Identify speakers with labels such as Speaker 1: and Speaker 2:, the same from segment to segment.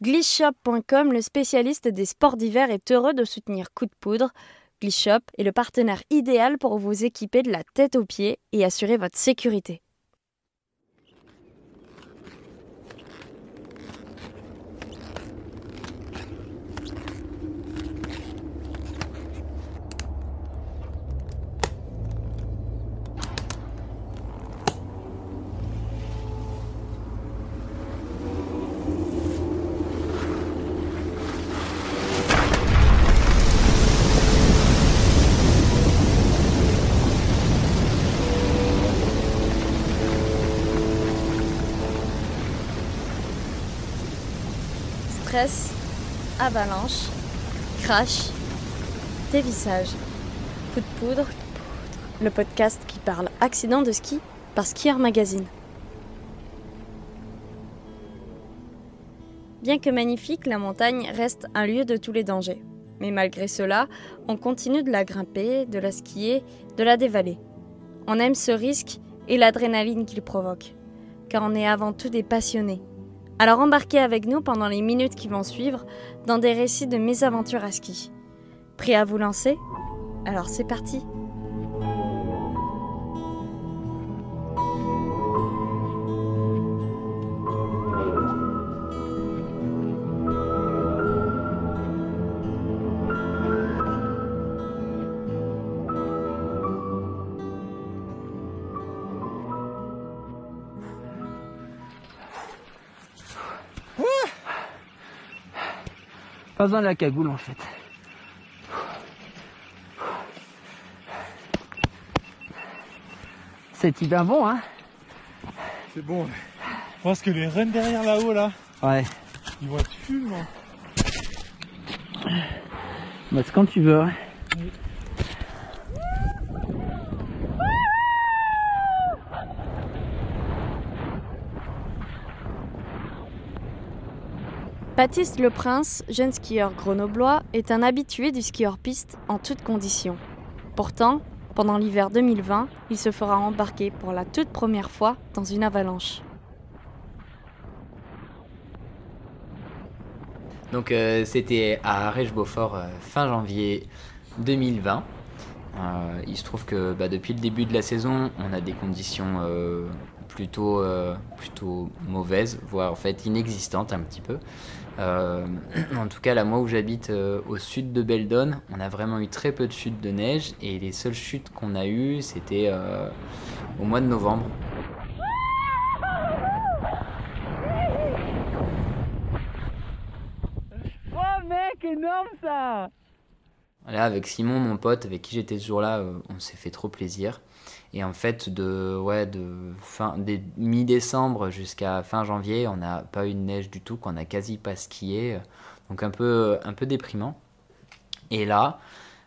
Speaker 1: Glissshop.com, le spécialiste des sports d'hiver, est heureux de soutenir Coup de Poudre. Glisshop est le partenaire idéal pour vous équiper de la tête aux pieds et assurer votre sécurité. Stress, avalanche, crash, dévissage. Coup de poudre, le podcast qui parle accident de ski par Skieur Magazine. Bien que magnifique, la montagne reste un lieu de tous les dangers. Mais malgré cela, on continue de la grimper, de la skier, de la dévaler. On aime ce risque et l'adrénaline qu'il provoque, car on est avant tout des passionnés. Alors embarquez avec nous pendant les minutes qui vont suivre dans des récits de mésaventures à ski. Prêt à vous lancer ? Alors c'est parti !
Speaker 2: Pas besoin de la cagoule en fait. C'est hyper bon hein.
Speaker 3: C'est bon. Je pense que les rennes derrière là-haut là,
Speaker 2: Ouais.
Speaker 3: ils vont être fulments.
Speaker 2: Bah c'est quand tu veux. Ouais.
Speaker 3: Oui.
Speaker 1: Baptiste Le Prince, jeune skieur grenoblois, est un habitué du ski hors piste en toutes conditions. Pourtant, pendant l'hiver 2020, il se fera embarquer pour la toute première fois dans une avalanche.
Speaker 4: Donc c'était à Arèche-Beaufort fin janvier 2020. Il se trouve que depuis le début de la saison, on a des conditions plutôt mauvaises, voire en fait inexistantes un petit peu. En tout cas là, moi où j'habite au sud de Beldon, on a vraiment eu très peu de chutes de neige et les seules chutes qu'on a eues c'était au mois de novembre.
Speaker 2: Oh mec, énorme ça.
Speaker 4: Là, avec Simon, mon pote, avec qui j'étais ce jour-là, on s'est fait trop plaisir. Et en fait, de mi-décembre jusqu'à fin janvier, on n'a pas eu de neige du tout, qu'on n'a quasi pas skié. Donc un peu déprimant. Et là,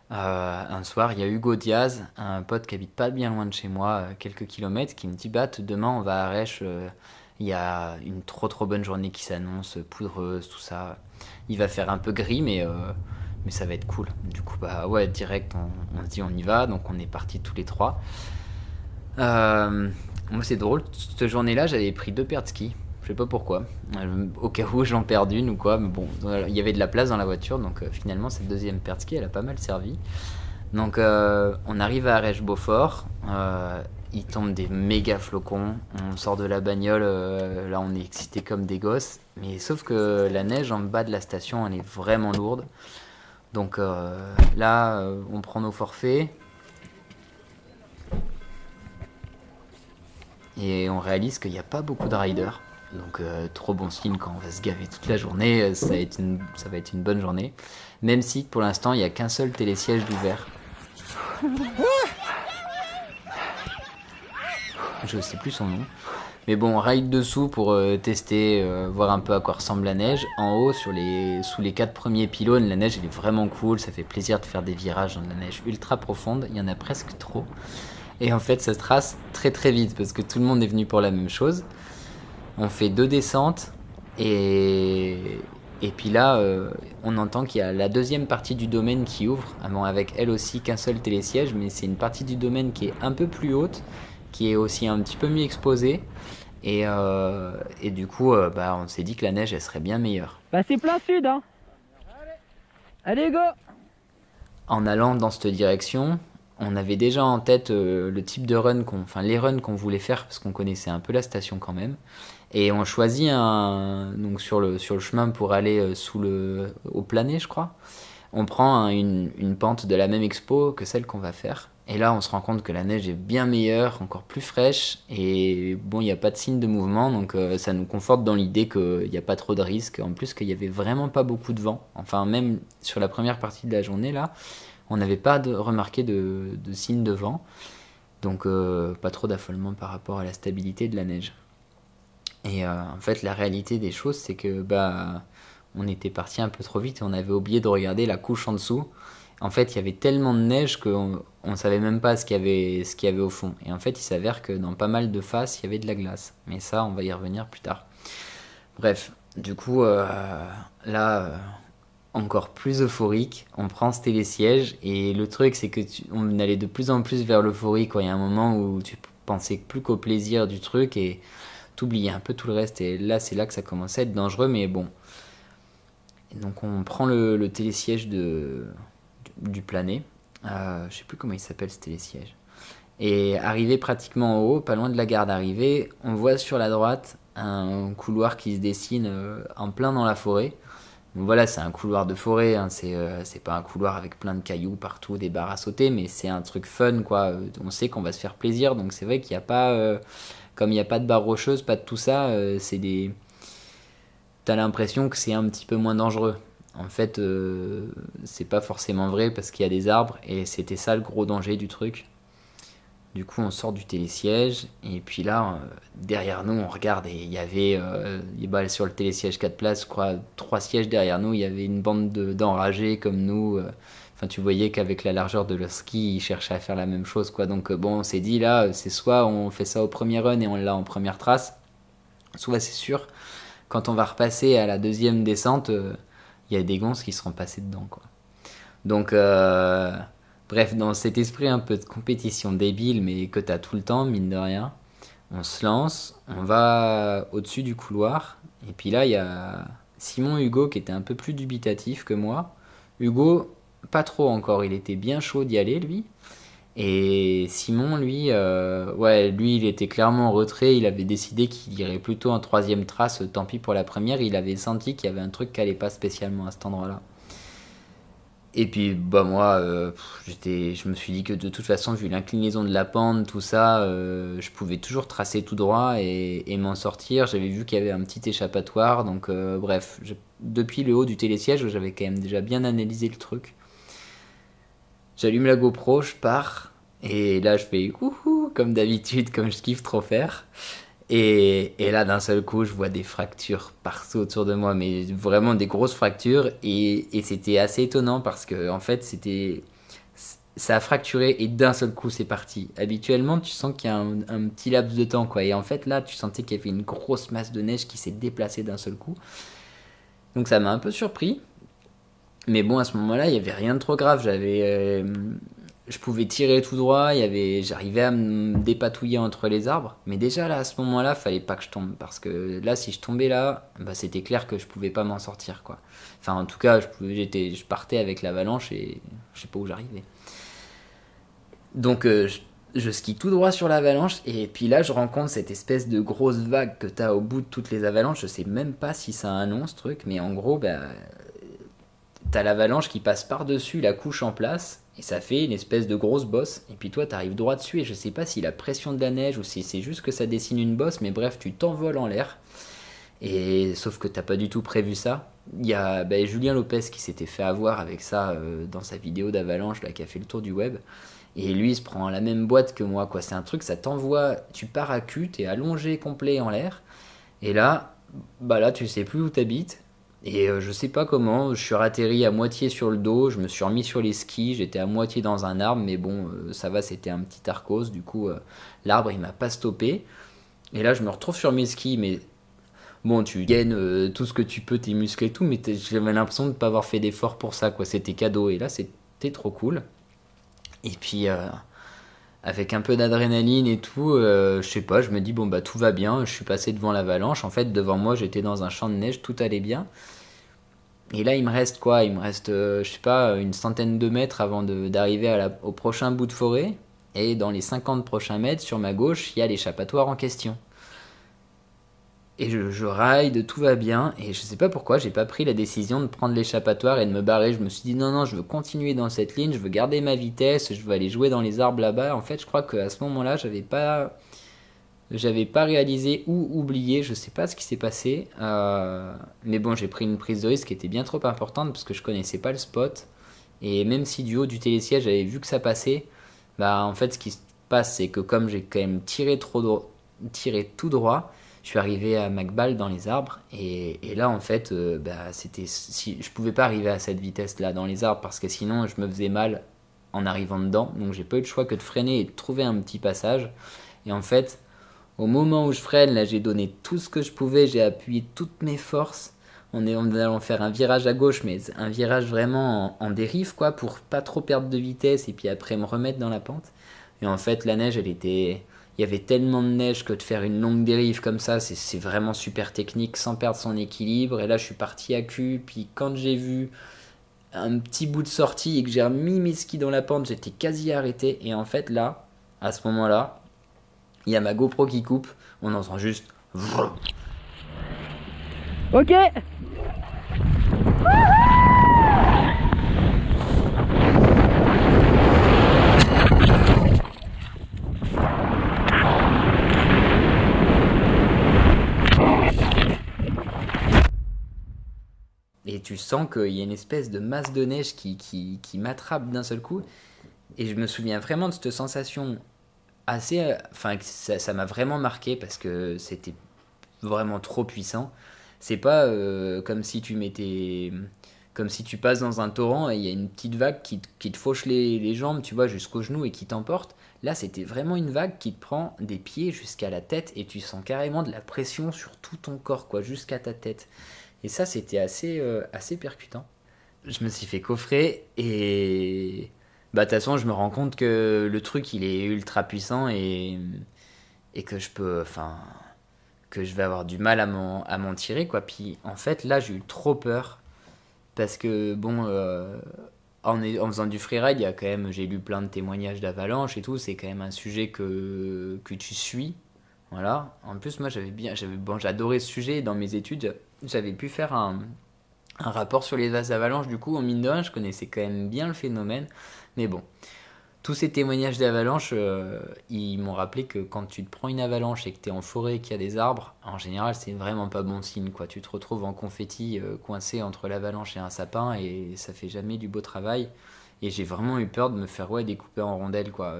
Speaker 4: un soir, il y a Hugo Diaz, un pote qui habite pas bien loin de chez moi, quelques kilomètres, qui me dit « demain, on va à Arèche, il y a une trop bonne journée qui s'annonce, poudreuse, tout ça. Il va faire un peu gris, mais ça va être cool. » Du coup, direct, on se dit on y va. Donc on est partis tous les trois. Moi, c'est drôle, cette journée-là, j'avais pris 2 paires de skis. Je sais pas pourquoi. Au cas où j'en perds une ou quoi. Mais bon, il y avait de la place dans la voiture. Donc finalement, cette deuxième paire de skis, elle a pas mal servi. Donc on arrive à Arèche-Beaufort. Il tombe des méga flocons. On sort de la bagnole. Là, on est excités comme des gosses. Mais sauf que la neige en bas de la station, elle est vraiment lourde. Donc là, on prend nos forfaits et on réalise qu'il n'y a pas beaucoup de riders. Donc trop bon signe quand on va se gaver toute la journée, ça va être une bonne journée. Même si pour l'instant, il n'y a qu'un seul télésiège d'ouvert. Je ne sais plus son nom. Mais bon, on ride dessous pour tester, voir un peu à quoi ressemble la neige. En haut, sous les 4 premiers pylônes, la neige elle est vraiment cool. Ça fait plaisir de faire des virages dans de la neige ultra profonde. Il y en a presque trop. Et en fait, ça se trace très vite parce que tout le monde est venu pour la même chose. On fait 2 descentes et puis là, on entend qu'il y a la deuxième partie du domaine qui ouvre. Avec elle aussi qu'un seul télésiège, mais c'est une partie du domaine qui est un peu plus haute, qui est aussi un petit peu mieux exposée. Et du coup, bah, on s'est dit que la neige, elle serait bien meilleure.
Speaker 2: Bah c'est plein sud, hein. Allez, go.
Speaker 4: En allant dans cette direction, on avait déjà en tête le type de run, les runs qu'on voulait faire, parce qu'on connaissait un peu la station quand même. Et on choisit donc sur le chemin pour aller au Planet, je crois. On prend une pente de la même expo que celle qu'on va faire. Et là, on se rend compte que la neige est bien meilleure, encore plus fraîche. Et bon, il n'y a pas de signe de mouvement, donc ça nous conforte dans l'idée qu'il n'y a pas trop de risques. En plus, qu'il n'y avait vraiment pas beaucoup de vent. Enfin, même sur la première partie de la journée, là, on n'avait pas remarqué de signe de vent. Donc, pas trop d'affolement par rapport à la stabilité de la neige. Et en fait, la réalité des choses, c'est que on était parti un peu trop vite et on avait oublié de regarder la couche en dessous. En fait, il y avait tellement de neige qu'on ne savait même pas ce qu'il y avait au fond. Et en fait, il s'avère que dans pas mal de faces, il y avait de la glace. Mais ça, on va y revenir plus tard. Bref, du coup, encore plus euphorique, on prend ce télésiège. Et le truc, c'est que on allait de plus en plus vers l'euphorie, quoi. Il y a un moment où tu pensais plus qu'au plaisir du truc et t'oubliais un peu tout le reste. Et là, c'est là que ça commençait à être dangereux, mais bon. Et donc, on prend le télésiège du Planet. Je sais plus comment il s'appelle ce télésiège. Et arrivé pratiquement en haut, pas loin de la gare d'arrivée, on voit sur la droite un couloir qui se dessine en plein dans la forêt. Donc voilà, c'est un couloir de forêt, hein, c'est pas un couloir avec plein de cailloux partout, des barres à sauter, mais c'est un truc fun, quoi. On sait qu'on va se faire plaisir, donc c'est vrai qu'il n'y a pas, comme il n'y a pas de barres rocheuses, pas de tout ça, t'as l'impression que c'est un petit peu moins dangereux. En fait, c'est pas forcément vrai parce qu'il y a des arbres et c'était ça le gros danger du truc. Du coup, on sort du télésiège et puis là, derrière nous, on regarde et il y avait sur le télésiège 4 places, je crois, 3 sièges derrière nous, il y avait une bande d'enragés comme nous. Enfin, tu voyais qu'avec la largeur de leur ski, ils cherchaient à faire la même chose, quoi. Donc bon, on s'est dit là, c'est soit on fait ça au premier run et on l'a en première trace, soit c'est sûr, quand on va repasser à la deuxième descente, il y a des gonzes qui seront passés dedans, quoi. Donc, bref, dans cet esprit un peu de compétition débile, mais que t'as tout le temps, mine de rien, on se lance, on va au-dessus du couloir, et puis là, il y a Simon Hugo qui était un peu plus dubitatif que moi. Hugo, pas trop encore, il était bien chaud d'y aller, lui. Et Simon, lui, lui, il était clairement en retrait, il avait décidé qu'il irait plutôt en troisième trace, tant pis pour la première, il avait senti qu'il y avait un truc qui allait pas spécialement à cet endroit-là. Et puis moi, je me suis dit que de toute façon, vu l'inclinaison de la pente, tout ça, je pouvais toujours tracer tout droit et m'en sortir. J'avais vu qu'il y avait un petit échappatoire, donc bref, depuis le haut du télésiège, j'avais quand même déjà bien analysé le truc. J'allume la GoPro, je pars, et là je fais ouhou, comme d'habitude, comme je kiffe trop faire. Et là, d'un seul coup, je vois des fractures partout autour de moi, mais vraiment des grosses fractures. Et c'était assez étonnant parce que, en fait, ça a fracturé et d'un seul coup, c'est parti. Habituellement, tu sens qu'il y a un petit laps de temps, quoi. Et en fait, là, tu sentais qu'il y avait une grosse masse de neige qui s'est déplacée d'un seul coup. Donc, ça m'a un peu surpris. Mais bon, à ce moment-là, il n'y avait rien de trop grave. Je pouvais tirer tout droit, j'arrivais à me dépatouiller entre les arbres. Mais déjà, là, à ce moment-là, fallait pas que je tombe. Parce que là, si je tombais là, c'était clair que je pouvais pas m'en sortir, quoi. Enfin, en tout cas, je partais avec l'avalanche et je sais pas où j'arrivais. Donc, je skie tout droit sur l'avalanche. Et puis là, je rencontre cette espèce de grosse vague que t'as au bout de toutes les avalanches. Je sais même pas si ça a un nom, ce truc. Mais en gros, t'as l'avalanche qui passe par-dessus la couche en place et ça fait une espèce de grosse bosse. Et puis toi, t'arrives droit dessus et je sais pas si la pression de la neige ou si c'est juste que ça dessine une bosse, mais bref, tu t'envoles en l'air. Et sauf que t'as pas du tout prévu ça. Il y a Julien Lopez qui s'était fait avoir avec ça dans sa vidéo d'avalanche là, qui a fait le tour du web. Et lui, il se prend la même boîte que moi, quoi. C'est un truc, ça t'envoie, tu pars à cul, t'es allongé complet en l'air. Et là, tu sais plus où t'habites. Et je sais pas comment, je suis ratterri à moitié sur le dos, je me suis remis sur les skis, j'étais à moitié dans un arbre, mais bon, ça va, c'était un petit arcos, du coup, l'arbre, il m'a pas stoppé. Et là, je me retrouve sur mes skis, mais bon, tu gagnes tout ce que tu peux, tes muscles et tout, mais j'avais l'impression de pas avoir fait d'effort pour ça, quoi, c'était cadeau. Et là, c'était trop cool. Et puis, avec un peu d'adrénaline et tout, je sais pas, je me dis bon bah tout va bien, je suis passé devant l'avalanche, en fait devant moi j'étais dans un champ de neige, tout allait bien. Et là il me reste quoi? Il me reste, je sais pas, une centaine de mètres avant d'arriver au prochain bout de forêt. Et dans les 50 prochains mètres, sur ma gauche, il y a l'échappatoire en question. Et je ride, tout va bien, et je sais pas pourquoi, j'ai pas pris la décision de prendre l'échappatoire et de me barrer. Je me suis dit non, non, je veux continuer dans cette ligne, je veux garder ma vitesse, je veux aller jouer dans les arbres là-bas. En fait, je crois qu'à ce moment-là, j'avais pas réalisé ou oublié, je sais pas ce qui s'est passé. Mais bon, j'ai pris une prise de risque qui était bien trop importante parce que je connaissais pas le spot. Et même si du haut du télésiège, j'avais vu que ça passait, bah en fait, ce qui se passe, c'est que comme j'ai quand même tiré tout droit, je suis arrivé à Macbal dans les arbres et là en fait bah, si je pouvais pas arriver à cette vitesse là dans les arbres parce que sinon je me faisais mal en arrivant dedans, donc j'ai pas eu le choix que de freiner et de trouver un petit passage. Et en fait au moment où je freine là, j'ai donné tout ce que je pouvais, j'ai appuyé toutes mes forces en allant faire un virage à gauche, mais un virage vraiment en dérive quoi, pour pas trop perdre de vitesse et puis après me remettre dans la pente. Et en fait la neige il y avait tellement de neige que de faire une longue dérive comme ça, c'est vraiment super technique sans perdre son équilibre. Et là, je suis parti à cul. Puis quand j'ai vu un petit bout de sortie et que j'ai remis mes skis dans la pente, j'étais quasi arrêté. Et en fait, là, à ce moment-là, il y a ma GoPro qui coupe. On entend juste...
Speaker 2: Ok.
Speaker 4: Et tu sens qu'il y a une espèce de masse de neige qui m'attrape d'un seul coup. Et je me souviens vraiment de cette sensation assez... Enfin, ça m'a vraiment marqué parce que c'était vraiment trop puissant. C'est pas comme si tu mettais... Comme si tu passes dans un torrent et il y a une petite vague qui te fauche les jambes, tu vois, jusqu'aux genoux et qui t'emporte. Là, c'était vraiment une vague qui te prend des pieds jusqu'à la tête et tu sens carrément de la pression sur tout ton corps, quoi, jusqu'à ta tête. Et ça, c'était assez percutant. Je me suis fait coffrer et... Bah, de toute façon, je me rends compte que le truc, il est ultra puissant et que je peux... Enfin... Que je vais avoir du mal à m'en tirer, quoi. Puis, en fait, là, j'ai eu trop peur. Parce que, bon... en faisant du freeride, il y a quand même... J'ai lu plein de témoignages d'avalanche et tout. C'est quand même un sujet que tu suis. Voilà. En plus, moi, j'adorais ce sujet. Dans mes études, j'avais pu faire un rapport sur les avalanches. Du coup, en mine de rien, je connaissais quand même bien le phénomène. Mais bon, tous ces témoignages d'avalanche, ils m'ont rappelé que quand tu te prends une avalanche et que tu es en forêt et qu'il y a des arbres, en général, c'est vraiment pas bon signe, quoi. Tu te retrouves en confetti coincé entre l'avalanche et un sapin et ça fait jamais du beau travail. Et j'ai vraiment eu peur de me faire découper en rondelles, quoi,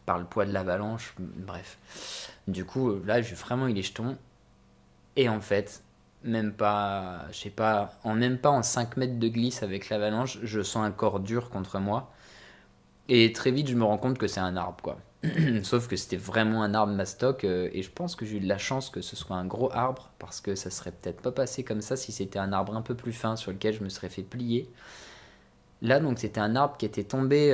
Speaker 4: par le poids de l'avalanche. Bref. Du coup, là, j'ai vraiment eu les jetons. Et en fait, même pas, je sais pas, même pas en 5 mètres de glisse avec l'avalanche, je sens un corps dur contre moi. Et très vite, je me rends compte que c'est un arbre, quoi. Sauf que c'était vraiment un arbre mastoc, et je pense que j'ai eu de la chance que ce soit un gros arbre, parce que ça serait peut-être pas passé comme ça si c'était un arbre un peu plus fin sur lequel je me serais fait plier. Là, donc, c'était un arbre qui était tombé,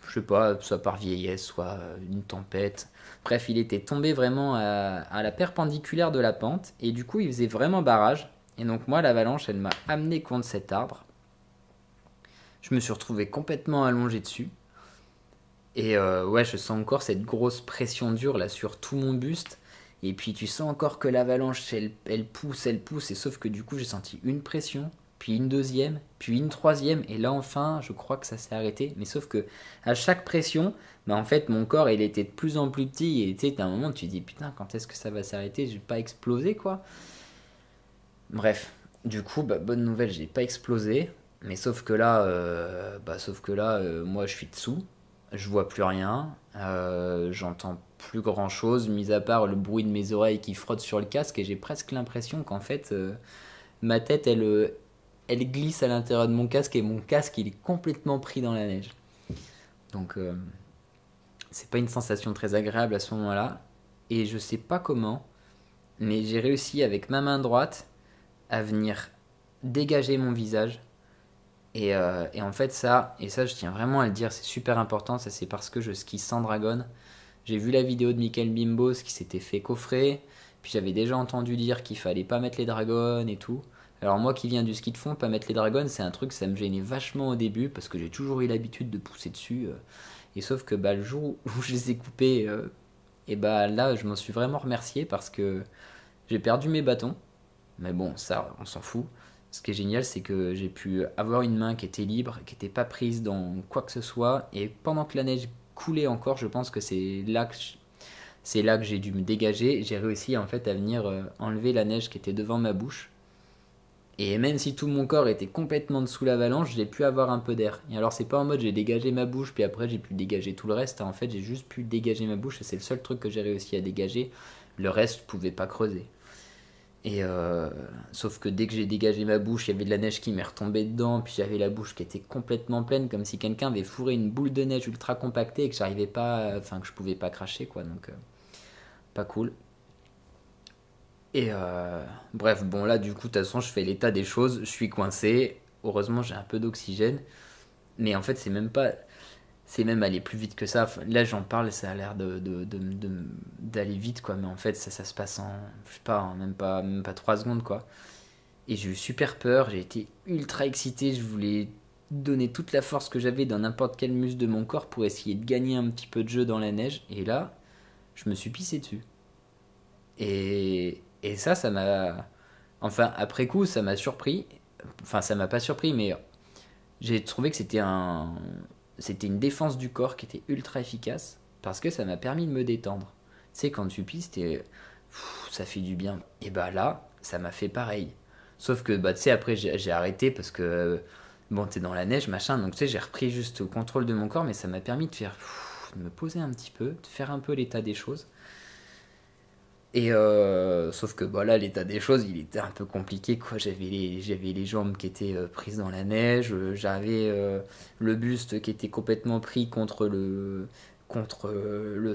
Speaker 4: je sais pas, soit par vieillesse, soit une tempête. Bref, il était tombé vraiment à la perpendiculaire de la pente, et du coup, il faisait vraiment barrage. Et donc, moi, l'avalanche, elle m'a amené contre cet arbre. Je me suis retrouvé complètement allongé dessus. Et ouais, je sens encore cette grosse pression dure là sur tout mon buste. Et puis tu sens encore que l'avalanche, elle pousse, et sauf que du coup, j'ai senti une pression, puis une deuxième, puis une troisième, et là enfin, je crois que ça s'est arrêté. Mais sauf que à chaque pression, bah en fait, mon corps, il était de plus en plus petit, et tu sais, t'as un moment où tu te dis, putain, quand est-ce que ça va s'arrêter? Je vais pas exploser, quoi. Bref, du coup, bah, bonne nouvelle, j'ai pas explosé. Mais sauf que là, moi, je suis dessous, je vois plus rien, j'entends plus grand chose, mis à part le bruit de mes oreilles qui frottent sur le casque, et j'ai presque l'impression qu'en fait, ma tête, elle glisse à l'intérieur de mon casque, et mon casque, il est complètement pris dans la neige. Donc, c'est pas une sensation très agréable à ce moment-là, et je sais pas comment, mais j'ai réussi avec ma main droite à venir dégager mon visage Et en fait ça, et ça je tiens vraiment à le dire, c'est super important, ça c'est parce que je skie sans dragon. J'ai vu la vidéo de Michael Bimbos qui s'était fait coffrer, puis j'avais déjà entendu dire qu'il fallait pas mettre les dragons et tout. Alors moi qui viens du ski de fond, pas mettre les dragons, c'est un truc, ça me gênait vachement au début, parce que j'ai toujours eu l'habitude de pousser dessus. Et sauf que bah, le jour où je les ai coupés, et bah là je m'en suis vraiment remercié, parce que j'ai perdu mes bâtons. Mais bon, ça, on s'en fout. Ce qui est génial, c'est que j'ai pu avoir une main qui était libre, qui n'était pas prise dans quoi que ce soit. Et pendant que la neige coulait encore, je pense que c'est là que j'ai dû me dégager. J'ai réussi en fait à venir enlever la neige qui était devant ma bouche. Et même si tout mon corps était complètement sous l'avalanche, j'ai pu avoir un peu d'air. Et alors c'est pas en mode j'ai dégagé ma bouche, puis après j'ai pu dégager tout le reste. En fait, j'ai juste pu dégager ma bouche et c'est le seul truc que j'ai réussi à dégager. Le reste, je pouvais pas creuser. Et sauf que dès que j'ai dégagé ma bouche, il y avait de la neige qui m'est retombée dedans, puis j'avais la bouche qui était complètement pleine, comme si quelqu'un avait fourré une boule de neige ultra compactée et que j'arrivais pas, enfin que je pouvais pas cracher quoi, donc pas cool. Et bref, bon là du coup de toute façon je fais l'état des choses, je suis coincé, heureusement j'ai un peu d'oxygène, mais en fait c'est même aller plus vite que ça. Enfin, là j'en parle, ça a l'air d'aller vite quoi, mais en fait ça se passe en, je sais pas, même pas 3 secondes quoi. Et j'ai eu super peur, j'ai été ultra excité, je voulais donner toute la force que j'avais dans n'importe quel muscle de mon corps pour essayer de gagner un petit peu de jeu dans la neige, et là je me suis pissé dessus. Et ça m'a, enfin après coup ça m'a surpris, enfin ça m'a pas surpris, mais j'ai trouvé que c'était une défense du corps qui était ultra efficace parce que ça m'a permis de me détendre. Tu sais, quand tu pisses, ça fait du bien. Et bah là, ça m'a fait pareil. Sauf que, bah, tu sais, après, j'ai arrêté parce que, bon, t'es dans la neige, machin, donc tu sais, j'ai repris juste le contrôle de mon corps, mais ça m'a permis de faire, de me poser un petit peu, de faire un peu l'état des choses. Et sauf que bah là, l'état des choses, il était un peu compliqué, quoi. J'avais les jambes qui étaient prises dans la neige, j'avais le buste qui était complètement pris contre le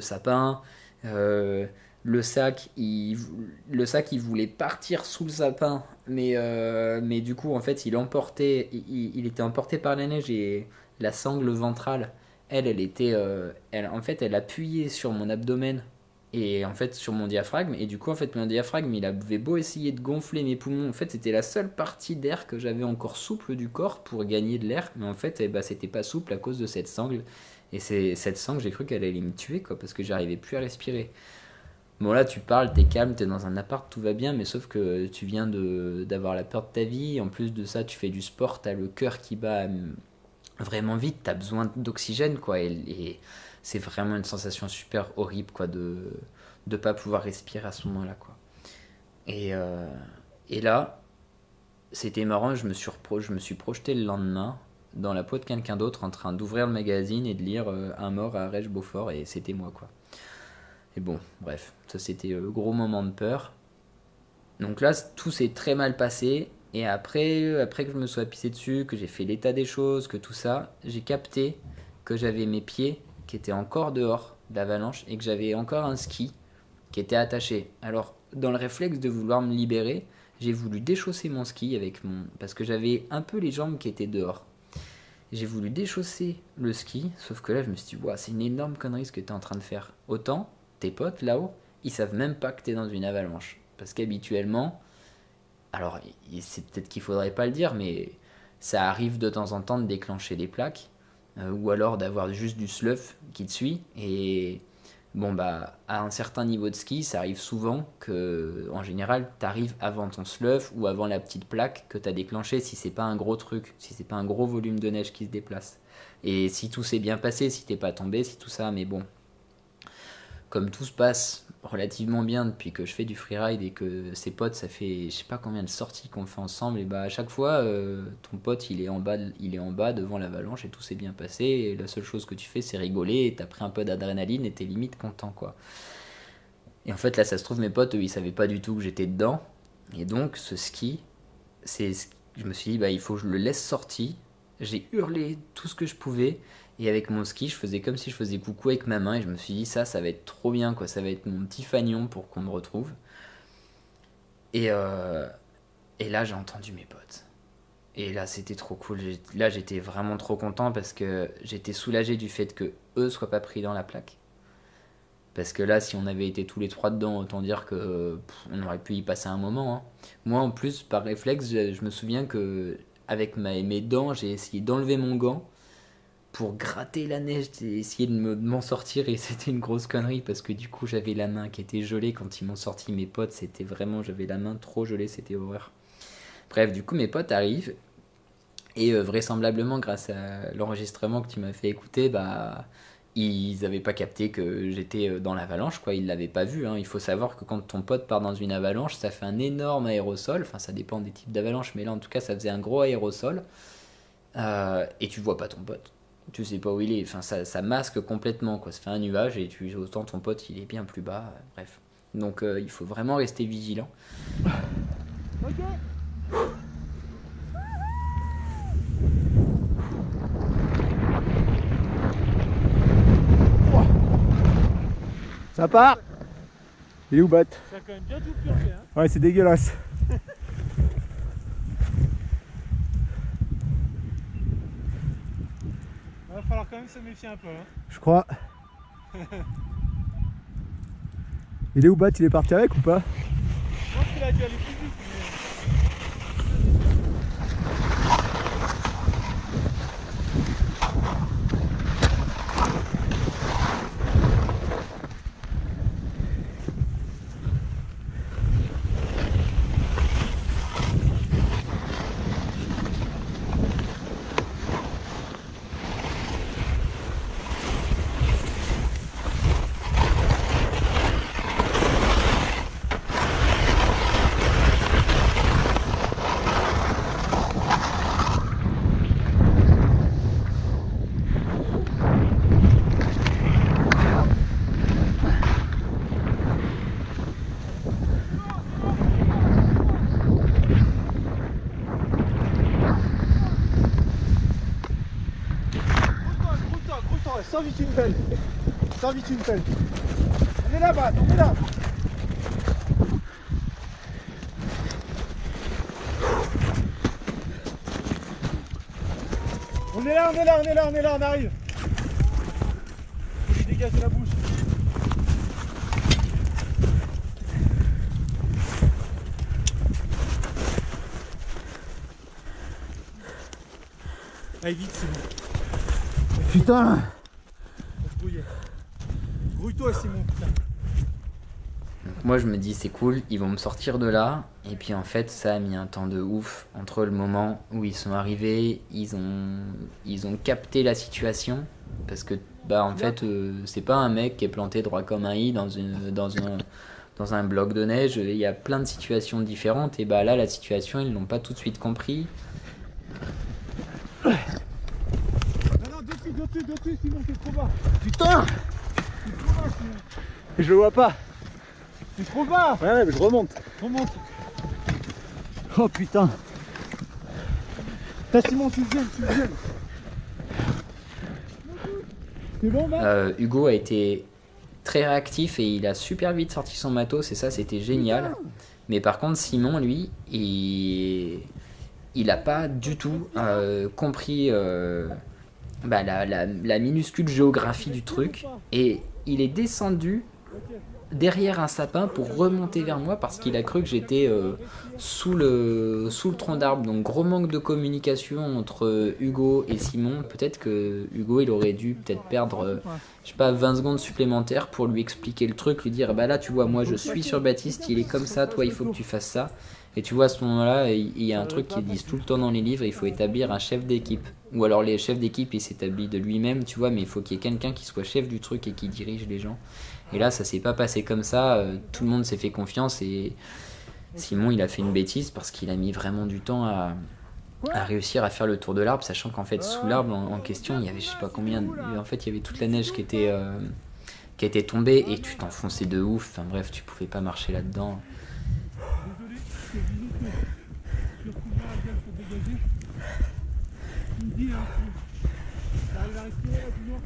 Speaker 4: sapin. euh, le sac, il voulait partir sous le sapin, mais du coup, en fait, il était emporté par la neige et la sangle ventrale, en fait, elle appuyait sur mon abdomen et en fait sur mon diaphragme, et du coup en fait mon diaphragme il avait beau essayer de gonfler mes poumons, en fait c'était la seule partie d'air que j'avais encore souple du corps pour gagner de l'air, mais en fait eh ben, c'était pas souple à cause de cette sangle, et cette sangle j'ai cru qu'elle allait me tuer quoi, parce que j'arrivais plus à respirer. Bon là tu parles, t'es calme, t'es dans un appart, tout va bien, mais sauf que tu viens d'avoir la peur de ta vie, en plus de ça tu fais du sport, t'as le cœur qui bat vraiment vite, t'as besoin d'oxygène quoi, et c'est vraiment une sensation super horrible quoi de pas pouvoir respirer à ce moment-là quoi. Et, euh, et là, c'était marrant, je me suis projeté le lendemain dans la peau de quelqu'un d'autre en train d'ouvrir le magazine et de lire Un mort à Arèche-Beaufort, et c'était moi quoi. Et bon, bref, ça c'était le gros moment de peur. Donc là, tout s'est très mal passé. Et après que je me sois pissé dessus, que j'ai fait l'état des choses, que tout ça, j'ai capté que j'avais mes pieds qui étaient encore dehors de l'avalanche et que j'avais encore un ski qui était attaché. Alors, dans le réflexe de vouloir me libérer, j'ai voulu déchausser mon ski parce que j'avais un peu les jambes qui étaient dehors. J'ai voulu déchausser le ski, sauf que là, je me suis dit, ouah, c'est une énorme connerie ce que tu es en train de faire. Autant, tes potes là-haut, ils savent même pas que tu es dans une avalanche. Parce qu'habituellement, alors c'est peut-être qu'il faudrait pas le dire, mais ça arrive de temps en temps de déclencher des plaques, ou alors d'avoir juste du slough qui te suit. Et bon, bah, à un certain niveau de ski, ça arrive souvent que, en général, t'arrives avant ton slough ou avant la petite plaque que t'as déclenchée si c'est pas un gros truc, si c'est pas un gros volume de neige qui se déplace. Et si tout s'est bien passé, si t'es pas tombé, si tout ça, mais bon, comme tout se passe relativement bien depuis que je fais du freeride et que ses potes, ça fait je sais pas combien de sorties qu'on fait ensemble, et bah à chaque fois, ton pote il est en bas devant l'avalanche et tout s'est bien passé, et la seule chose que tu fais c'est rigoler, et t'as pris un peu d'adrénaline et t'es limite content quoi. Et en fait là ça se trouve mes potes eux, ils savaient pas du tout que j'étais dedans, et donc ce ski, c'est je me suis dit bah il faut que je le laisse sortir. J'ai hurlé tout ce que je pouvais, et avec mon ski, je faisais comme si je faisais coucou avec ma main, et je me suis dit ça va être trop bien quoi, ça va être mon petit fanion pour qu'on me retrouve. Et, euh, et là j'ai entendu mes potes. Et là, c'était trop cool. Là, j'étais vraiment trop content parce que j'étais soulagé du fait que eux soient pas pris dans la plaque. Parce que là, si on avait été tous les trois dedans, autant dire que on aurait pu y passer un moment, hein. Moi, en plus, par réflexe, je me souviens que avec mes dents, j'ai essayé d'enlever mon gant pour gratter la neige, j'ai essayé de m'en sortir et c'était une grosse connerie parce que du coup, j'avais la main qui était gelée quand ils m'ont sorti mes potes. C'était vraiment, j'avais la main trop gelée, c'était horreur. Bref, du coup, mes potes arrivent et vraisemblablement, grâce à l'enregistrement que tu m'as fait écouter, bah, ils n'avaient pas capté que j'étais dans l'avalanche, quoi. Ils l'avaient pas vu, hein. Il faut savoir que quand ton pote part dans une avalanche, ça fait un énorme aérosol. Enfin, ça dépend des types d'avalanche, mais là, en tout cas, ça faisait un gros aérosol. Et tu vois pas ton pote. Tu sais pas où il est. Enfin, ça masque complètement, quoi. Ça fait un nuage et autant ton pote, il est bien plus bas. Bref. Donc, il faut vraiment rester vigilant.
Speaker 3: Ok.
Speaker 5: Ça part. Il est où, Bat?
Speaker 3: Ça a quand même bien tout purgé, hein.
Speaker 5: Ouais, c'est dégueulasse.
Speaker 3: Va falloir quand même se méfier un peu, hein.
Speaker 5: Je crois. Il est où, Bat? Il est parti avec ou pas?
Speaker 3: Je pense qu'il a dû aller plus vite.
Speaker 5: Sors vite une pelle. Sors vite une pelle. On est là, Bat, on est là. On est là, on est là, on est là, on est là, on arrive. Faut lui dégager la bouche.
Speaker 3: Allez, vite, c'est bon.
Speaker 5: Putain.
Speaker 3: Grouille-toi, Simon, putain.
Speaker 4: Donc moi, je me dis, c'est cool, ils vont me sortir de là. Et puis en fait, ça a mis un temps de ouf entre le moment où ils sont arrivés, ils ont capté la situation. Parce que, bah, en fait, c'est pas un mec qui est planté droit comme un i dans un bloc de neige. Il y a plein de situations différentes. Et bah là, la situation, ils l'ont pas tout de suite compris.
Speaker 3: Non, dessus, Simon, c'est trop bas.
Speaker 5: Putain.
Speaker 3: C'est trop bas, Simon.
Speaker 5: Je le vois pas.
Speaker 3: C'est trop bas.
Speaker 5: Ouais, mais je remonte.
Speaker 3: Remonte.
Speaker 5: Oh putain.
Speaker 3: T'as Simon, tu le gèles. C'est bon, là?
Speaker 4: Hugo a été très réactif et il a super vite sorti son matos et ça, c'était génial. Mais par contre, Simon, lui, il a pas du tout compris la minuscule géographie du truc et il est descendu derrière un sapin pour remonter vers moi parce qu'il a cru que j'étais sous le tronc d'arbre. Donc gros manque de communication entre Hugo et Simon. Peut-être que Hugo, il aurait dû peut-être perdre je sais pas 20 secondes supplémentaires pour lui expliquer le truc, lui dire bah là tu vois, moi je suis sur Baptiste, il est comme ça, toi il faut que tu fasses ça. Et tu vois, à ce moment-là, il y a un truc qu'ils disent tout le temps dans les livres, il faut établir un chef d'équipe. Ou alors les chefs d'équipe, il s'établit de lui-même, tu vois, mais il faut qu'il y ait quelqu'un qui soit chef du truc et qui dirige les gens. Et là, ça s'est pas passé comme ça, tout le monde s'est fait confiance et Simon, il a fait une bêtise parce qu'il a mis vraiment du temps à réussir à faire le tour de l'arbre, sachant qu'en fait, sous l'arbre en question, il y avait je sais pas combien, en fait, il y avait toute la neige qui était tombée et tu t'enfonçais de ouf, enfin bref, tu pouvais pas marcher là-dedans.
Speaker 3: Tu retrouveras la gueule pour dégager. Tu me dis, hein, si t'arrives à respirer là, toujours.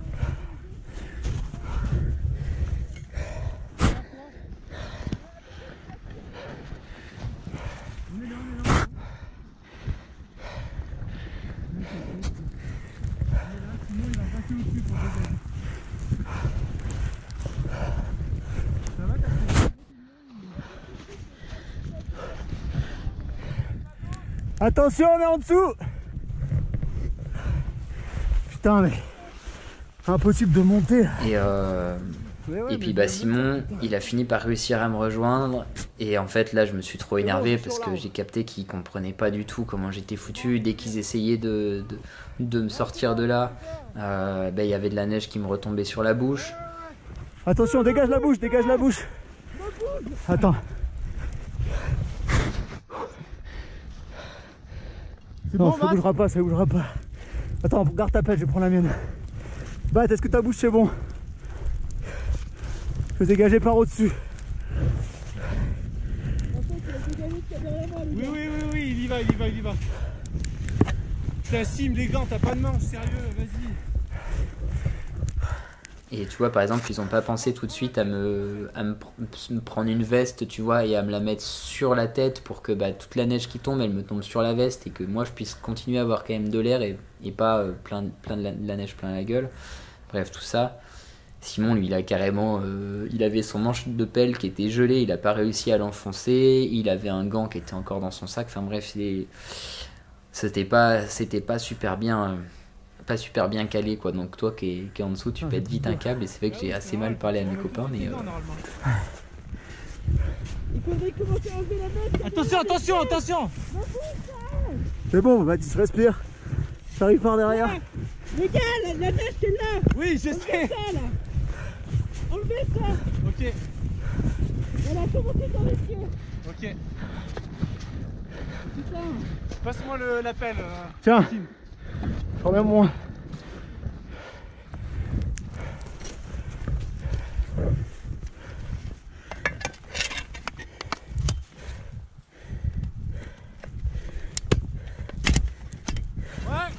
Speaker 3: On est là. pied au-dessus pour dégager. Ça va, Catherine?
Speaker 5: Attention, on est en dessous. Putain, mais impossible de monter là.
Speaker 4: Et puis bah Simon, il a fini par réussir à me rejoindre. Et en fait là je me suis trop énervé parce que j'ai capté qu'ils comprenaient pas du tout comment j'étais foutu. Dès qu'ils essayaient de me sortir de là, il y avait de la neige qui me retombait sur la bouche.
Speaker 5: Attention, dégage la bouche, dégage la bouche. Attends. Non, ça bougera pas, ça bougera pas. Attends, garde ta pelle, je vais prendre la mienne. Bat, est-ce que ta bouche c'est bon? Je vais dégager par au-dessus.
Speaker 3: Oui, il y va. C'est un sim, les gants, t'as pas de manche, sérieux, vas-y.
Speaker 4: Et tu vois, par exemple, ils ont pas pensé tout de suite à me prendre une veste, tu vois, et à me la mettre sur la tête pour que toute la neige qui tombe, elle me tombe sur la veste et que moi je puisse continuer à avoir quand même de l'air et pas plein de la neige plein la gueule. Bref, tout ça. Simon, lui, il a carrément... il avait son manche de pelle qui était gelé, il a pas réussi à l'enfoncer, il avait un gant qui était encore dans son sac, enfin bref, c'était pas super bien... pas super bien calé quoi, donc toi qui est en dessous tu pètes vite un câble et c'est vrai que j'ai assez mal parlé à mes copains mais
Speaker 2: Il faudrait commencer à enlever la neige.
Speaker 3: Attention.
Speaker 5: C'est bon, Mathis, respire. J'arrive par derrière.
Speaker 2: Les gars, la neige c'est là.
Speaker 3: Oui, je sais.
Speaker 2: Ça là. Enlevez ça.
Speaker 3: Ok.
Speaker 2: Voilà, commencez dans les pieds.
Speaker 3: Ok.
Speaker 2: Putain.
Speaker 3: Passe-moi la pelle.
Speaker 5: Tiens, quand même moins.
Speaker 3: Ouais.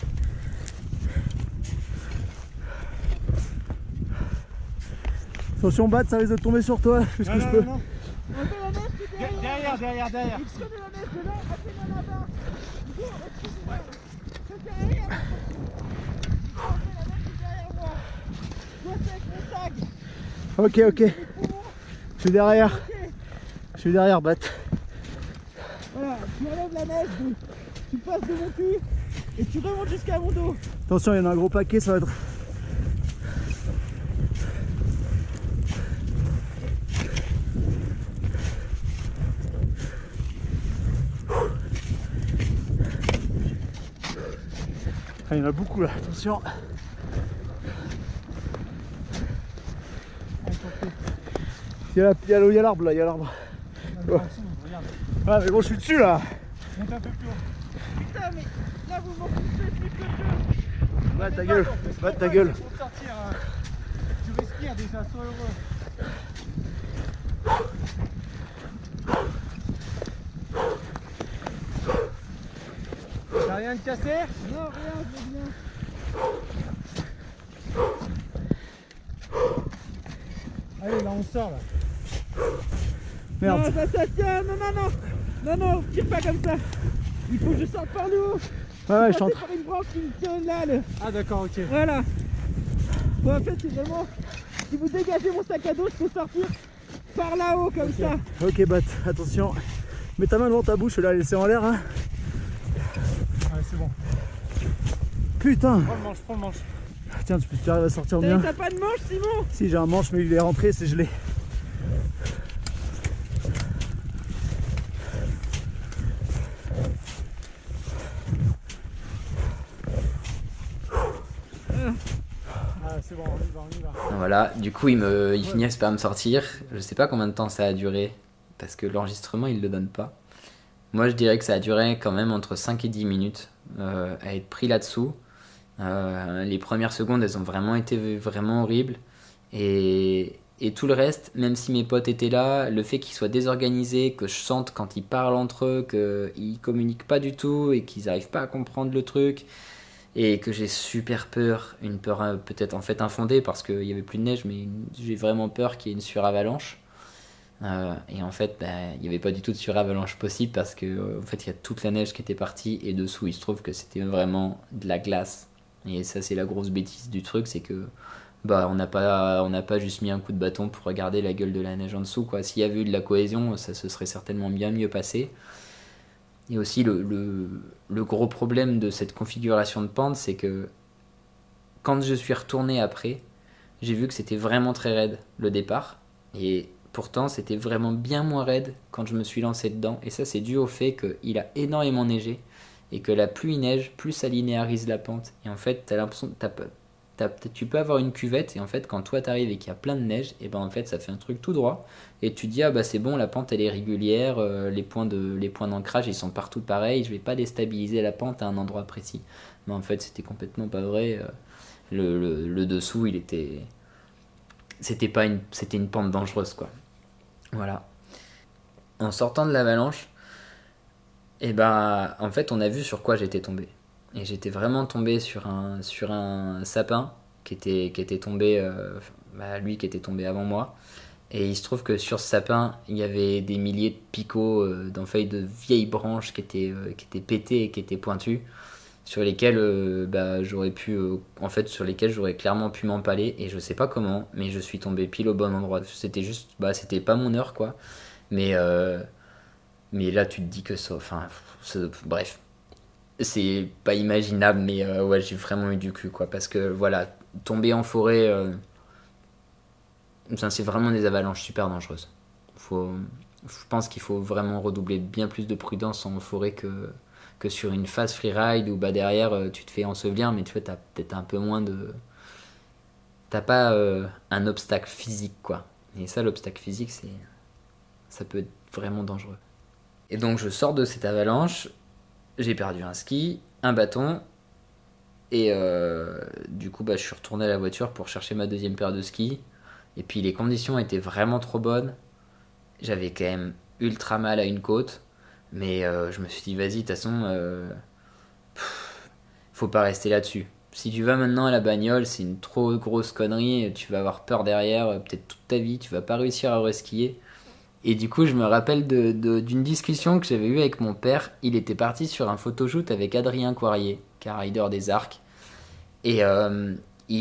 Speaker 5: Attention, Bat, ça risque de tomber sur toi. Qu'est-ce que je peux?
Speaker 3: Non.
Speaker 2: Enlevez la neige c'est derrière.
Speaker 3: Derrière.
Speaker 2: Prenez la neige de là, appelez-moi là-bas. Go, au-dessus de moi. C'est derrière. Enlevez la neige c'est derrière moi. Moi c'est avec mon tag.
Speaker 5: Ok. Je suis derrière.
Speaker 2: Ok.
Speaker 5: Je suis derrière, Bat.
Speaker 2: Voilà, tu enlèves la neige, tu passes de mon cul et tu remontes jusqu'à mon dos.
Speaker 5: Attention, il y en a un gros paquet, ça va être... Ah, il y en a beaucoup là, attention. Il y a l'arbre là, il y a l'arbre.
Speaker 3: Regarde.
Speaker 5: Ah mais bon, je suis dessus là.
Speaker 3: Monte un peu plus haut.
Speaker 2: Putain, mais là vous m'en poussez plus que je.
Speaker 5: Bat ta gueule, bat ta gueule.
Speaker 3: Pour sortir, tu respires déjà, sois heureux. T'as rien de cassé?
Speaker 2: Non, rien, je vais bien.
Speaker 3: Allez, là on sort là.
Speaker 5: Merde.
Speaker 2: Non, ça tient, non, tire pas comme ça. Il faut que je sorte par le haut.
Speaker 5: Ouais, je
Speaker 2: Passer
Speaker 5: chante.
Speaker 2: par une branche qui me tient là,
Speaker 3: Ah d'accord, ok.
Speaker 2: voilà. Bon, en fait, c'est vraiment, si vous dégagez mon sac à dos, je peux sortir par là-haut comme ça.
Speaker 5: Ok, Bat, attention. Mets ta main devant ta bouche, là, laissez en l'air. Hein.
Speaker 3: Ouais, c'est bon.
Speaker 5: Putain.
Speaker 3: Prends le manche.
Speaker 5: Tiens, tu arrives à sortir bien.
Speaker 2: T'as pas de manche, Simon?
Speaker 5: Si, j'ai un manche, mais il est rentré, c'est gelé.
Speaker 3: Ah, c'est bon, on y va.
Speaker 4: voilà, du coup ils finissent par me sortir. Je sais pas combien de temps ça a duré parce que l'enregistrement il le donne pas. Moi je dirais que ça a duré quand même entre 5 et 10 minutes à être pris là-dessous. Les premières secondes elles ont vraiment été vraiment horribles et tout le reste, même si mes potes étaient là, le fait qu'ils soient désorganisés, que je sente quand ils parlent entre eux qu'ils communiquent pas du tout et qu'ils arrivent pas à comprendre le truc et que j'ai super peur, une peur peut-être en fait infondée parce qu'il y avait plus de neige, mais j'ai vraiment peur qu'il y ait une suravalanche. Et en fait, il n'y avait pas du tout de suravalanche possible parce que en fait, il y a toute la neige qui était partie et dessous, il se trouve que c'était vraiment de la glace Et ça, c'est la grosse bêtise du truc, c'est que bah, on n'a pas juste mis un coup de bâton pour regarder la gueule de la neige en dessous, quoi. S'il y avait eu de la cohésion, ça se serait certainement bien mieux passé. Et aussi, le gros problème de cette configuration de pente, c'est que quand je suis retourné après, j'ai vu que c'était vraiment très raide le départ. Et pourtant, c'était vraiment bien moins raide quand je me suis lancé dedans. Et ça, c'est dû au fait qu'il a énormément neigé. Et que la pluie neige, plus ça linéarise la pente. Et en fait, t'as l'impression, tu peux avoir une cuvette. Et en fait, quand toi t'arrives et qu'il y a plein de neige, et ben en fait, ça fait un truc tout droit. Et tu te dis, ah bah c'est bon, la pente elle est régulière. Les points d'ancrage, ils sont partout pareils. Je vais pas déstabiliser la pente à un endroit précis. Mais en fait, c'était complètement pas vrai. Le dessous, c'était une pente dangereuse, quoi. Voilà. En sortant de l'avalanche, et ben en fait on a vu sur quoi j'étais tombé. Et j'étais vraiment tombé sur un sapin qui était tombé, lui qui était tombé avant moi. Et il se trouve que sur ce sapin, il y avait des milliers de picots d'enfeuilles de vieilles branches qui étaient pétées et qui étaient pointues, sur lesquelles sur lesquelles j'aurais clairement pu m'empaler. Et je sais pas comment, mais je suis tombé pile au bon endroit. C'était juste, c'était pas mon heure, quoi. Mais là, tu te dis que ça. Enfin, bref. C'est pas imaginable, mais ouais, j'ai vraiment eu du cul, quoi. Parce que voilà, tomber en forêt, c'est vraiment des avalanches super dangereuses. Je pense qu'il faut vraiment redoubler bien plus de prudence en forêt que sur une phase freeride où bah, derrière tu te fais ensevelir, mais tu vois, t'as peut-être un peu moins de. T'as pas un obstacle physique, quoi. Et ça, l'obstacle physique, ça peut être vraiment dangereux. Et donc je sors de cette avalanche, j'ai perdu un ski, un bâton, et du coup je suis retourné à la voiture pour chercher ma deuxième paire de skis. Et puis les conditions étaient vraiment trop bonnes, j'avais quand même ultra mal à une côte, mais je me suis dit vas-y, de toute façon, faut pas rester là-dessus. Si tu vas maintenant à la bagnole, c'est une trop grosse connerie, tu vas avoir peur derrière, peut-être toute ta vie, tu vas pas réussir à reskier. Et du coup, je me rappelle d'une discussion que j'avais eue avec mon père. Il était parti sur un photoshoot avec Adrien Coirier, qui est un rider des Arcs, et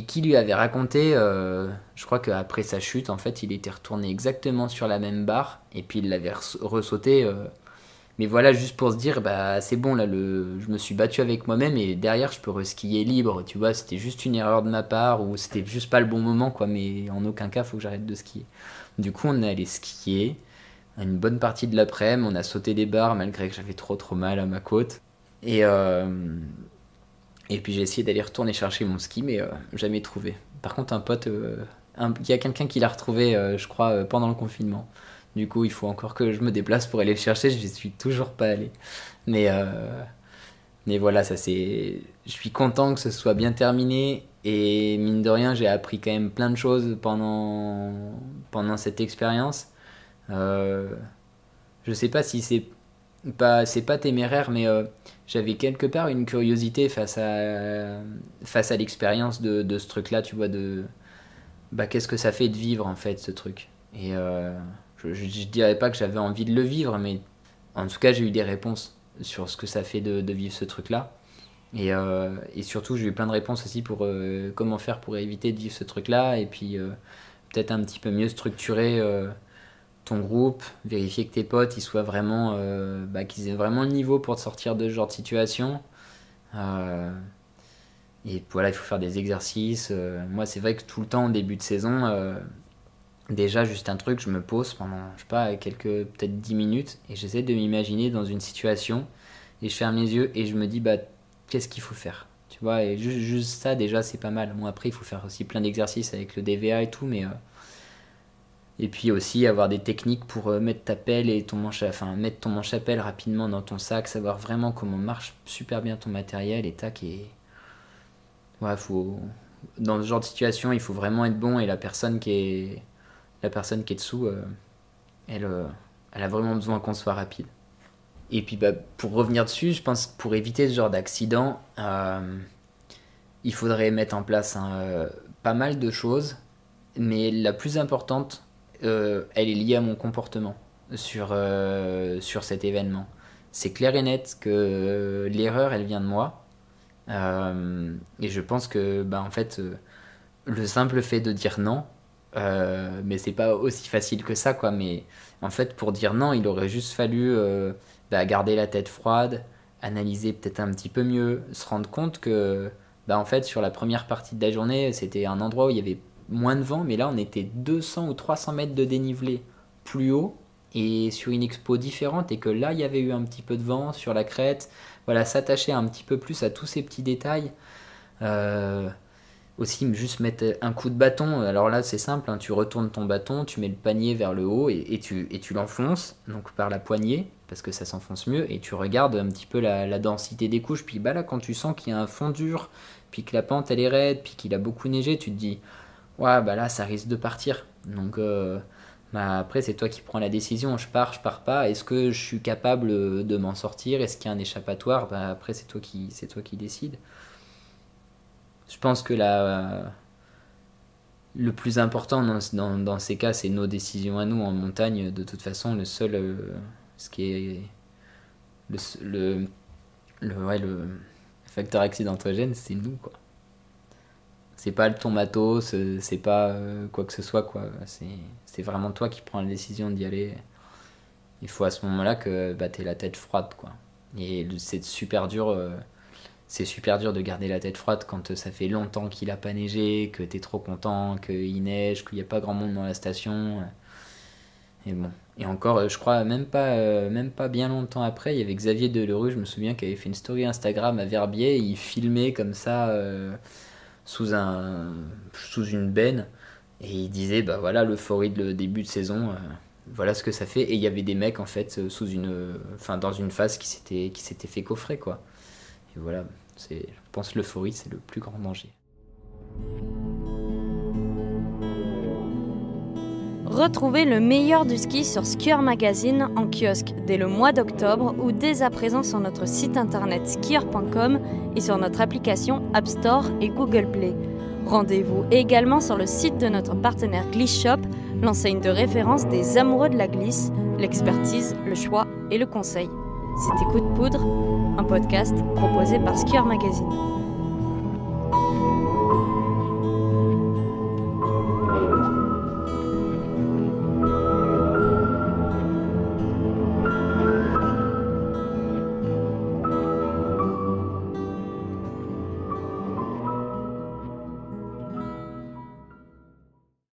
Speaker 4: qui lui avait raconté, je crois qu'après sa chute, en fait, il était retourné exactement sur la même barre, et puis il l'avait ressauté. Mais voilà, juste pour se dire, bah c'est bon, là, je me suis battu avec moi-même, et derrière, je peux reskier libre, tu vois. C'était juste une erreur de ma part, ou c'était juste pas le bon moment, quoi, mais en aucun cas, faut que j'arrête de skier. Du coup, on est allé skier. Une bonne partie de l'après-midi, on a sauté des barres malgré que j'avais trop mal à ma côte. Et puis j'ai essayé d'aller retourner chercher mon ski, mais jamais trouvé. Par contre, un pote, il y a quelqu'un qui l'a retrouvé, je crois, pendant le confinement. Du coup, il faut encore que je me déplace pour aller le chercher, je n'y suis toujours pas allé. Mais voilà, je suis content que ce soit bien terminé. Et mine de rien, j'ai appris quand même plein de choses pendant cette expérience. Je sais pas si c'est pas téméraire, mais j'avais quelque part une curiosité face à l'expérience de ce truc-là, tu vois, qu'est-ce que ça fait de vivre en fait ce truc. Et je dirais pas que j'avais envie de le vivre, mais en tout cas j'ai eu des réponses sur ce que ça fait de vivre ce truc-là. Et surtout j'ai eu plein de réponses aussi pour comment faire pour éviter de vivre ce truc-là, et puis peut-être un petit peu mieux structurer ton groupe, vérifier que tes potes ils soient vraiment, qu'ils aient vraiment le niveau pour te sortir de ce genre de situation. Et voilà, il faut faire des exercices. Moi, c'est vrai que tout le temps, au début de saison, déjà, juste un truc, je me pose pendant, je sais pas, peut-être 10 minutes, et j'essaie de m'imaginer dans une situation, et je ferme les yeux, et je me dis, qu'est-ce qu'il faut faire? Tu vois, et juste ça, déjà, c'est pas mal. Bon, après, il faut faire aussi plein d'exercices avec le DVA et tout, mais. Et puis aussi avoir des techniques pour mettre ta pelle et mettre ton manche à pelle rapidement dans ton sac, savoir vraiment comment marche super bien ton matériel et tac. Et ouais, dans ce genre de situation, il faut vraiment être bon, et la personne qui est dessous, elle a vraiment besoin qu'on soit rapide. Et puis pour revenir dessus, je pense que pour éviter ce genre d'accident, il faudrait mettre en place pas mal de choses, mais la plus importante, elle est liée à mon comportement sur cet événement. C'est clair et net que l'erreur, elle vient de moi. Et je pense que, en fait, le simple fait de dire non, mais c'est pas aussi facile que ça, quoi. Mais en fait, pour dire non, il aurait juste fallu garder la tête froide, analyser peut-être un petit peu mieux, se rendre compte que, en fait, sur la première partie de la journée, c'était un endroit où il y avait moins de vent, mais là, on était 200 ou 300 mètres de dénivelé plus haut et sur une expo différente, et que là, il y avait eu un petit peu de vent sur la crête. Voilà, s'attacher un petit peu plus à tous ces petits détails. Aussi, juste mettre un coup de bâton. Alors là, c'est simple, hein, tu retournes ton bâton, tu mets le panier vers le haut et tu l'enfonces, donc par la poignée, parce que ça s'enfonce mieux, et tu regardes un petit peu la densité des couches. Puis là, quand tu sens qu'il y a un fond dur, puis que la pente elle est raide, puis qu'il a beaucoup neigé, tu te dis, ouais, là, ça risque de partir. Donc après, c'est toi qui prends la décision. Je pars pas. Est-ce que je suis capable de m'en sortir? Est-ce qu'il y a un échappatoire? Après, c'est toi qui décides. Je pense que le plus important dans ces cas, c'est nos décisions à nous en montagne. De toute façon, le seul, ce qui est le facteur accidentogène, c'est nous, quoi. C'est pas ton matos, c'est pas quoi que ce soit, quoi. C'est vraiment toi qui prends la décision d'y aller. Il faut à ce moment-là que t'aies la tête froide, quoi. Et c'est super dur de garder la tête froide quand ça fait longtemps qu'il a pas neigé, que t'es trop content, qu'il neige, qu'il n'y a pas grand monde dans la station. Et bon. Et encore, je crois, même pas bien longtemps après, il y avait Xavier Delerue, je me souviens, qui avait fait une story Instagram à Verbier, il filmait comme ça sous une benne, et il disait voilà l'euphorie de début de saison, voilà ce que ça fait. Et il y avait des mecs en fait dans une phase qui s'était fait coffrer, quoi. Et voilà, je pense l'euphorie, c'est le plus grand danger.
Speaker 1: Retrouvez le meilleur du ski sur Skieur Magazine en kiosque dès le mois d'octobre ou dès à présent sur notre site internet skieur.com et sur notre application App Store et Google Play. Rendez-vous également sur le site de notre partenaire Glisse Shop, l'enseigne de référence des amoureux de la glisse, l'expertise, le choix et le conseil. C'était Coup de poudre, un podcast proposé par Skieur Magazine.